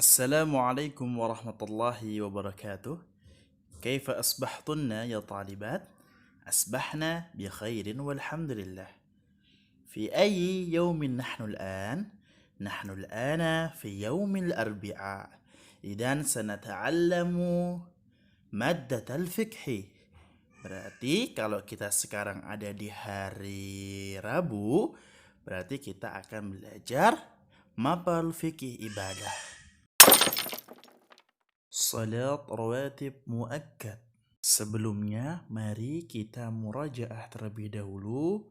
Assalamualaikum warahmatullahi wabarakatuh. Kaifa asbahtunna ya talibat? Asbahna bi khairin walhamdulillah. Fi ayyi yawmin nahnu al'an? Nahnu al'ana fi yawmil arbi'a. Idan sanata'allamu maddat al-fiqhi. Berarti kalau kita sekarang ada di hari Rabu, berarti kita akan belajar mapal fikih ibadah. Salat rawatib muakkad. Sebelumnya, mari kita murajaah terlebih dahulu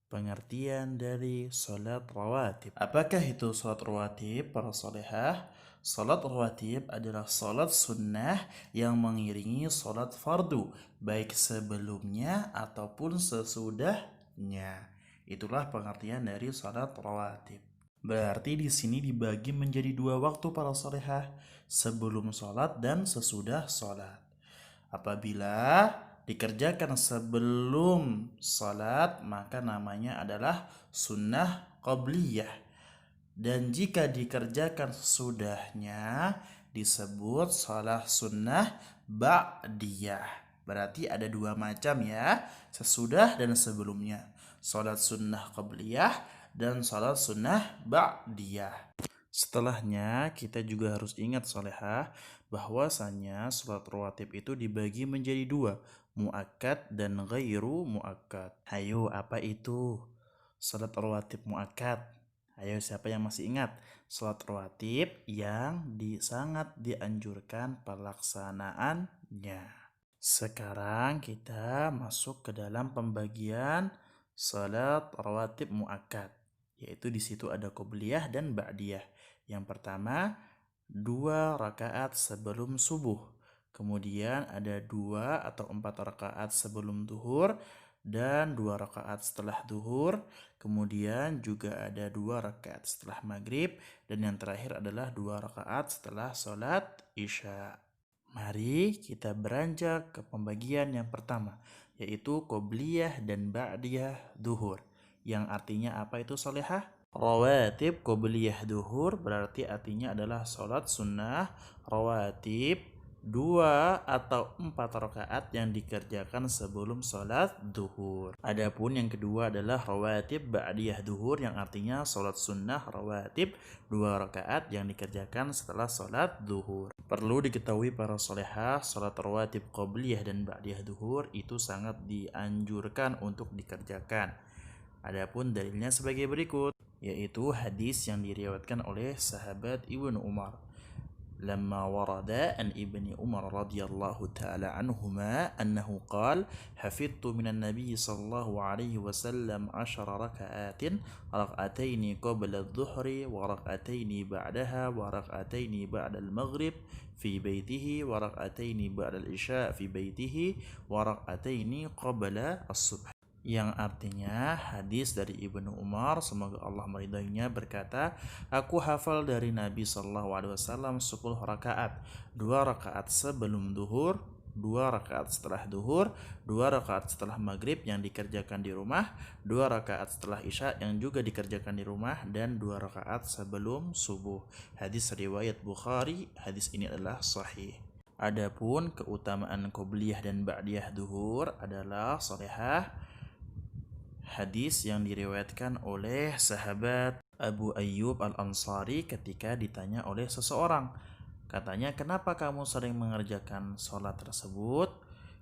pengertian dari salat rawatib. Apakah itu salat rawatib, para salihah? Salat rawatib adalah salat sunnah yang mengiringi salat fardu, baik sebelumnya ataupun sesudahnya. Itulah pengertian dari salat rawatib. Berarti di sini dibagi menjadi dua waktu para salihah, sebelum sholat dan sesudah sholat. Apabila dikerjakan sebelum sholat, maka namanya adalah sunnah qabliyah. Dan jika dikerjakan sesudahnya, disebut salah sunnah ba'diyah. Berarti ada dua macam ya, sesudah dan sebelumnya. Salat sunnah qabliyah dan salat sunnah ba'diyah. Setelahnya kita juga harus ingat solehah bahwasanya sholat rawatib itu dibagi menjadi dua, muakkad dan ghairu muakkad. Ayo, apa itu sholat rawatib muakkad? Ayo, siapa yang masih ingat? Sholat rawatib yang sangat dianjurkan pelaksanaannya. Sekarang kita masuk ke dalam pembagian sholat rawatib muakkad, yaitu di situ ada qobliyah dan ba'diyah. Yang pertama, 2 rakaat sebelum subuh. Kemudian ada 2 atau 4 rakaat sebelum duhur dan 2 rakaat setelah duhur. Kemudian juga ada 2 rakaat setelah maghrib dan yang terakhir adalah 2 rakaat setelah sholat isya. Mari kita beranjak ke pembagian yang pertama, yaitu qobliyah dan ba'diyah duhur. Yang artinya apa itu solehah? Rawatib qobliyah duhur berarti artinya adalah sholat sunnah rawatib 2 atau 4 rakaat yang dikerjakan sebelum sholat duhur. Adapun yang kedua adalah rawatib ba'diyah duhur yang artinya sholat sunnah rawatib 2 rakaat yang dikerjakan setelah sholat duhur. Perlu diketahui para solehah, sholat rawatib qobliyah dan ba'diyah duhur itu sangat dianjurkan untuk dikerjakan. Adapun dalilnya sebagai berikut, yaitu hadis yang diriwayatkan oleh sahabat Ibnu Umar. Lamma warada an Ibni Umar radhiyallahu ta'ala anhuma annahu qala hafidtu minan nabiy sallallahu alaihi wasallam 10 raka'atin rak'ataini qabla adh-dhuhri wa rak'ataini ba'daha wa rak'ataini ba'da al-maghrib fi baitihi wa rak'ataini ba'da al-isya fi baitihi wa rak'ataini qabla as-subh. Yang artinya hadis dari Ibnu Umar, semoga Allah meridainya, berkata, aku hafal dari Nabi SAW 10 rakaat, 2 rakaat sebelum duhur, 2 rakaat setelah duhur, 2 rakaat setelah maghrib yang dikerjakan di rumah, 2 rakaat setelah isya yang juga dikerjakan di rumah, dan 2 rakaat sebelum subuh. Hadis riwayat Bukhari, hadis ini adalah sahih. Adapun keutamaan qobliyah dan ba'diyah duhur adalah salihah, hadis yang diriwayatkan oleh sahabat Abu Ayyub Al-Ansari ketika ditanya oleh seseorang. Katanya, kenapa kamu sering mengerjakan sholat tersebut?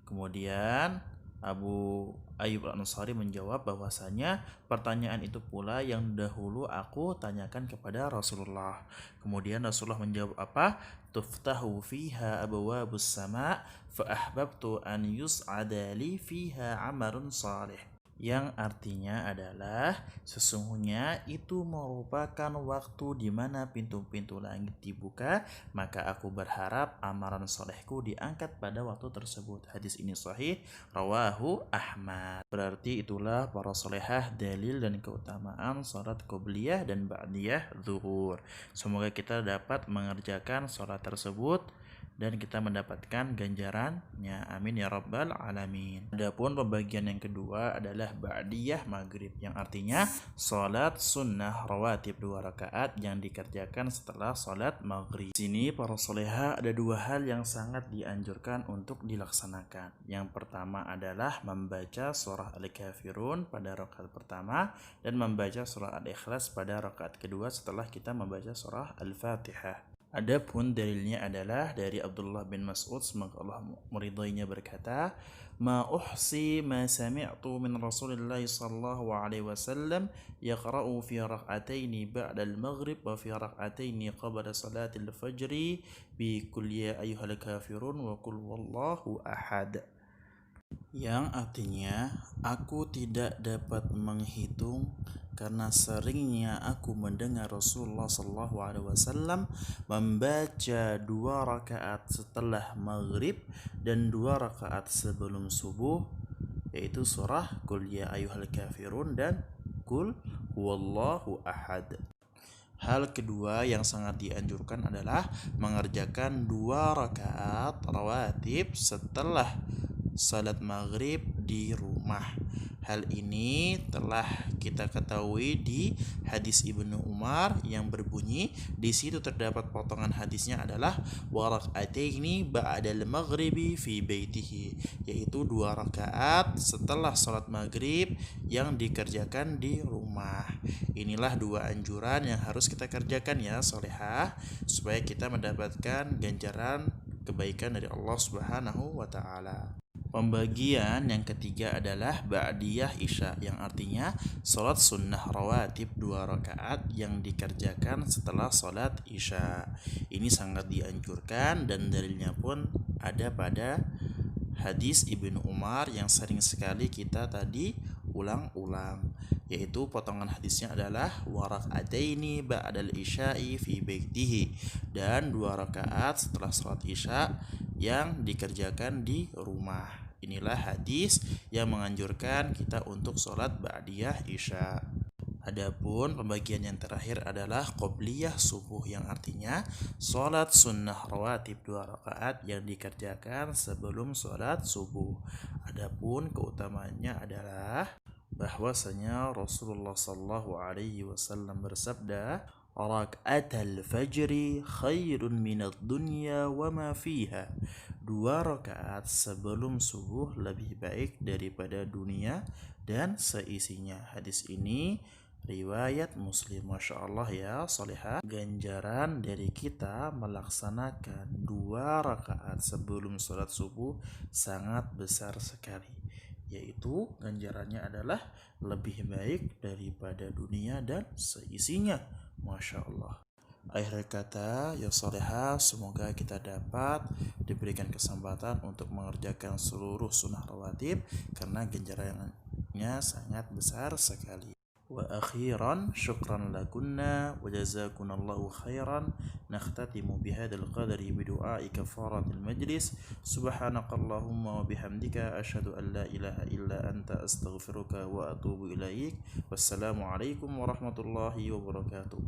Kemudian Abu Ayyub Al-Ansari menjawab bahwasanya pertanyaan itu pula yang dahulu aku tanyakan kepada Rasulullah. Kemudian Rasulullah menjawab apa? Tuftahu fiha abwabus sama fa ahbabtu an yus'ada li fiha amarun salih. Yang artinya adalah sesungguhnya itu merupakan waktu di mana pintu-pintu langit dibuka, maka aku berharap amalan solehku diangkat pada waktu tersebut. Hadis ini sahih, rawahu Ahmad. Berarti itulah para solehah dalil dan keutamaan salat qobliyah dan ba'diyah zuhur. Semoga kita dapat mengerjakan salat tersebut dan kita mendapatkan ganjarannya. Amin ya rabbal alamin. Adapun pembagian yang kedua adalah ba'diyah maghrib, yang artinya salat sunnah rawatib 2 rakaat yang dikerjakan setelah salat maghrib. Di sini para soleha ada 2 hal yang sangat dianjurkan untuk dilaksanakan. Yang pertama adalah membaca surah Al-Kafirun pada rakaat pertama dan membaca surah Al-Ikhlas pada rakaat kedua setelah kita membaca surah Al-Fatihah. Adapun dalilnya adalah dari Abdullah bin Mas'ud, semoga Allah meridainya, berkata, "Ma uhsi ma sami'tu min Rasulillah sallallahu alaihi wasallam yaqra'u fi rak'ataini ba'da al-maghrib wa fi rak'ataini qabla salatil fajri bi qul ya ayyuhal kafirun wa qul wallahu ahad." Yang artinya, aku tidak dapat menghitung karena seringnya aku mendengar Rasulullah SAW membaca 2 rakaat setelah maghrib dan 2 rakaat sebelum subuh, yaitu surah Qul ya ayyuhal kafirun dan Qul huwallahu ahad. Hal kedua yang sangat dianjurkan adalah mengerjakan 2 rakaat rawatib setelah salat maghrib di rumah. Hal ini telah kita ketahui di hadis Ibnu Umar yang berbunyi, di situ terdapat potongan hadisnya adalah warak'ataini ba'dal maghribi fi baitihi, yaitu 2 rakaat setelah salat maghrib yang dikerjakan di rumah. Inilah 2 anjuran yang harus kita kerjakan ya solehah, supaya kita mendapatkan ganjaran kebaikan dari Allah Subhanahu wa ta'ala. Pembagian yang ketiga adalah ba'diyah isya, yang artinya salat sunnah rawatib 2 rakaat yang dikerjakan setelah salat isya. Ini sangat dianjurkan dan dalilnya pun ada pada hadis Ibnu Umar yang sering sekali kita tadi ulang-ulang, yaitu potongan hadisnya adalah warak'ataini ba'dal isya'i fi baitihi, dan 2 rakaat setelah salat isya yang dikerjakan di rumah. Inilah hadis yang menganjurkan kita untuk sholat ba'diyah isya. Adapun pembagian yang terakhir adalah qobliyah subuh, yang artinya sholat sunnah rawatib 2 rakaat yang dikerjakan sebelum sholat subuh. Adapun keutamaannya adalah bahwasanya Rasulullah sallallahu alaihi wasallam bersabda, "Raka'atul fajri khairun minad dunya wa ma fiha." 2 rakaat sebelum subuh lebih baik daripada dunia dan seisinya. Hadis ini riwayat Muslim. Masya Allah ya solehah. Ganjaran dari kita melaksanakan 2 rakaat sebelum sholat subuh sangat besar sekali, yaitu ganjarannya adalah lebih baik daripada dunia dan seisinya. Masya Allah. Akhir kata ya soleha, semoga kita dapat diberikan kesempatan untuk mengerjakan seluruh sunnah rawatib karena ganjarannya sangat besar sekali. Wa akhiran syukran lakunna wa jazakunallahu khairan. Nakhtatimu bihadzal qadri bidu'ai kafaratil majlis. Subhanakallahumma wa bihamdika asyhadu an la ilaha illa anta astaghfiruka wa atubu ilaik. Wassalamu alaikum warahmatullahi wabarakatuh.